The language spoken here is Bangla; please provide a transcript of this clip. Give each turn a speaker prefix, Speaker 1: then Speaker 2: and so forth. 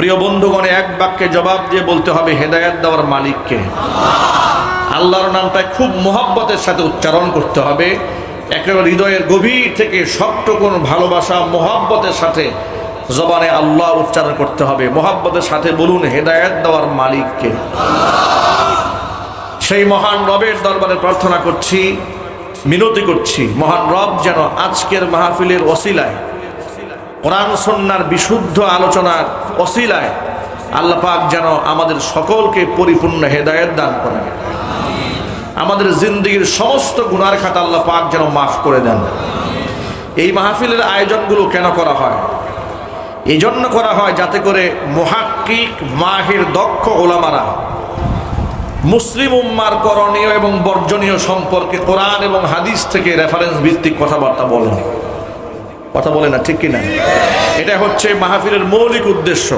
Speaker 1: প্রিয় বন্ধুগণ, এক বাক্যে জবাব দিয়ে বলতে হবে, হেদায়েত দেওয়ার মালিককে। আল্লাহর নামটা খুব মোহাব্বতের সাথে উচ্চারণ করতে হবে, একেবারে হৃদয়ের গভীর থেকে সবটুকুন ভালোবাসা মোহাব্বতের সাথে জবানে আল্লাহ উচ্চারণ করতে হবে। মোহাব্বতের সাথে বলুন, হেদায়েত দেওয়ার মালিককে। সেই মহান রবের দরবারে প্রার্থনা করছি, মিনতি করছি, মহান রব যেন আজকের মাহফিলের ওসিলায়, কোরআন সুন্নাহর বিশুদ্ধ আলোচনার ওসিলায় আল্লাহ পাক যেন আমাদের সকলকে পরিপূর্ণ হেদায়েত দান করেন। আমাদের জিন্দেগির সমস্ত গুনার খাতা আল্লাহ পাক যেন মাফ করে দেন। এই মাহফিলের আয়োজনগুলো কেন করা হয়? এই জন্য করা হয় যাতে করে মুহাক্কিক, মাহির, দক্ষ ওলামারা মুসলিম উম্মার করণীয় এবং বর্জনীয় সম্পর্কে কোরআন এবং হাদিস থেকে রেফারেন্স ভিত্তিক কথাবার্তা বলেন। কথা বলে না, ঠিক কিনা? এটা হচ্ছে মাহফিলের মৌলিক উদ্দেশ্য।